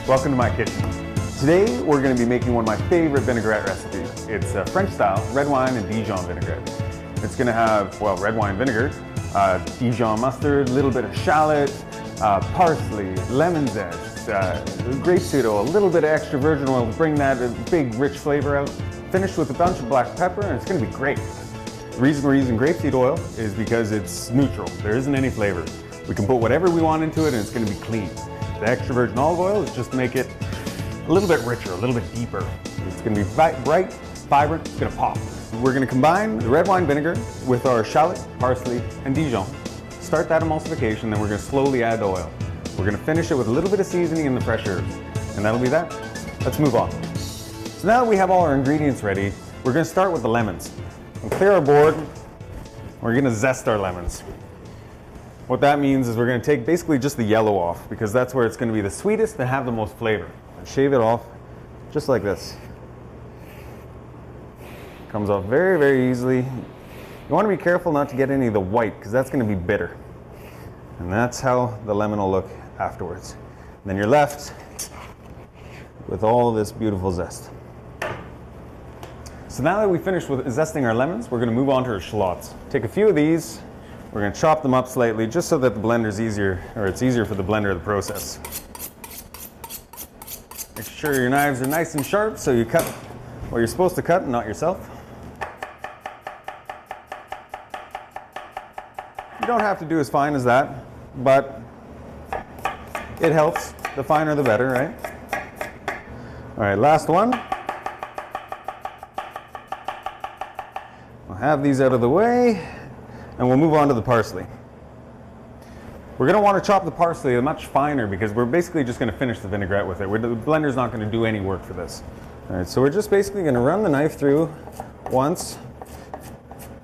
Welcome to my kitchen. Today we're going to be making one of my favorite vinaigrette recipes. It's a French style red wine and Dijon vinaigrette. It's going to have, well, red wine vinegar, Dijon mustard, a little bit of shallot, parsley, lemon zest, grapeseed oil, a little bit of extra virgin oil to bring that big rich flavor out. Finished with a bunch of black pepper, and it's going to be great. The reason we're using grapeseed oil is because it's neutral. There isn't any flavor. We can put whatever we want into it and it's going to be clean. The extra virgin olive oil is just to make it a little bit richer, a little bit deeper. It's going to be bright, vibrant, it's going to pop. We're going to combine the red wine vinegar with our shallot, parsley, and Dijon. Start that emulsification, then we're going to slowly add the oil. We're going to finish it with a little bit of seasoning and the fresh herbs. And that'll be that. Let's move on. So now that we have all our ingredients ready, we're going to start with the lemons. We'll clear our board. We're going to zest our lemons. What that means is we're going to take basically just the yellow off, because that's where it's going to be the sweetest and have the most flavor. Shave it off just like this. Comes off very, very easily. You want to be careful not to get any of the white, because that's going to be bitter. And that's how the lemon will look afterwards. And then you're left with all this beautiful zest. So now that we finished with zesting our lemons, we're going to move on to our shallots. Take a few of these, we're going to chop them up slightly just so that the blender's easier, or it's easier for the blender to process. Make sure your knives are nice and sharp so you cut what you're supposed to cut and not yourself. You don't have to do as fine as that, but it helps. The finer the better, right? All right, last one. We'll have these out of the way, and we'll move on to the parsley. We're going to want to chop the parsley much finer because we're basically just going to finish the vinaigrette with it. The blender's not going to do any work for this. All right, so we're just basically going to run the knife through once,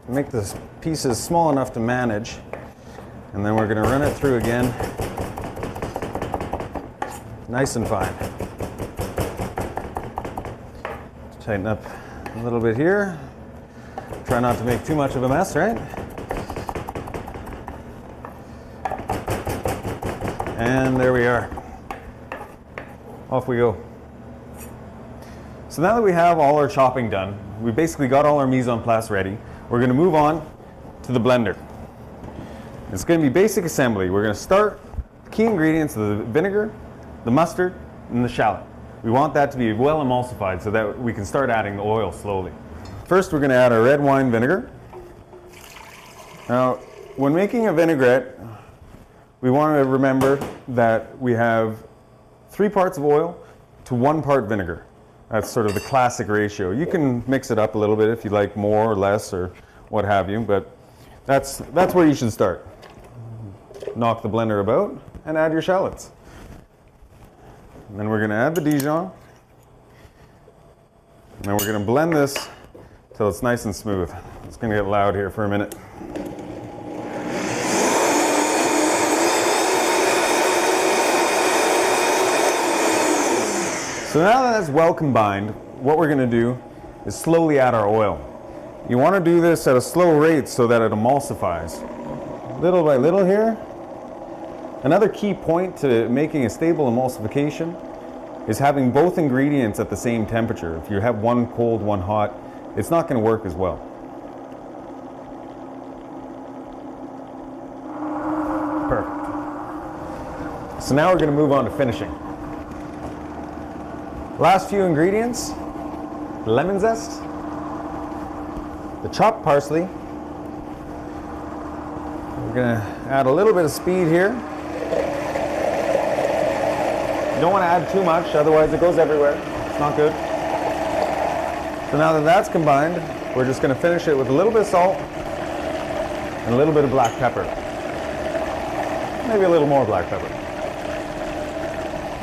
make the pieces small enough to manage, and then we're going to run it through again, nice and fine. Tighten up a little bit here. Try not to make too much of a mess, right? And there we are. Off we go. So now that we have all our chopping done, we basically got all our mise en place ready, we're going to move on to the blender. It's going to be basic assembly. We're going to start the key ingredients of the vinegar, the mustard, and the shallot. We want that to be well emulsified so that we can start adding the oil slowly. First, we're going to add our red wine vinegar. Now, when making a vinaigrette, we want to remember that we have 3 parts of oil to 1 part vinegar. That's sort of the classic ratio. You can mix it up a little bit if you like more or less or what have you, but that's where you should start. Knock the blender about and add your shallots. And then we're going to add the Dijon. And then we're going to blend this till it's nice and smooth. It's going to get loud here for a minute. So now that that's well combined, what we're going to do is slowly add our oil. You want to do this at a slow rate so that it emulsifies. Little by little here. Another key point to making a stable emulsification is having both ingredients at the same temperature. If you have one cold, one hot, it's not going to work as well. Perfect. So now we're going to move on to finishing. Last few ingredients: lemon zest, the chopped parsley. We're going to add a little bit of speed here. You don't want to add too much, otherwise it goes everywhere. It's not good. So now that that's combined, we're just going to finish it with a little bit of salt and a little bit of black pepper. Maybe a little more black pepper.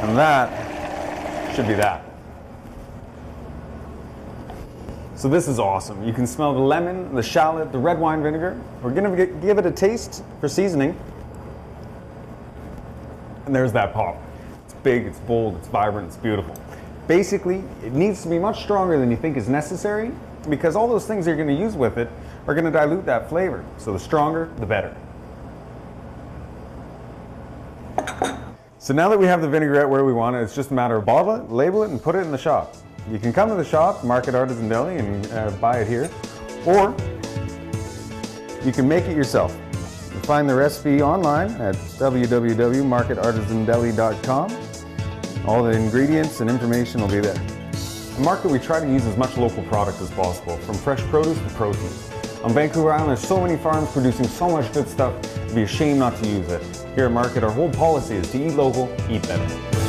And that should be that. So this is awesome. You can smell the lemon, the shallot, the red wine vinegar. We're going to give it a taste for seasoning. And there's that pop. It's big, it's bold, it's vibrant, it's beautiful. Basically, it needs to be much stronger than you think is necessary, because all those things you're going to use with it are going to dilute that flavor. So the stronger, the better. So So now that we have the vinaigrette where we want it, it's just a matter of bottle it, label it, and put it in the shop. You can come to the shop, Market Artisan Deli, and buy it here, or you can make it yourself. You find the recipe online at www.marketartisandeli.com. All the ingredients and information will be there. At Market, we try to use as much local product as possible, from fresh produce to protein. On Vancouver Island, there's so many farms producing so much good stuff, it'd be a shame not to use it. Here at Market, our whole policy is to eat local, eat better.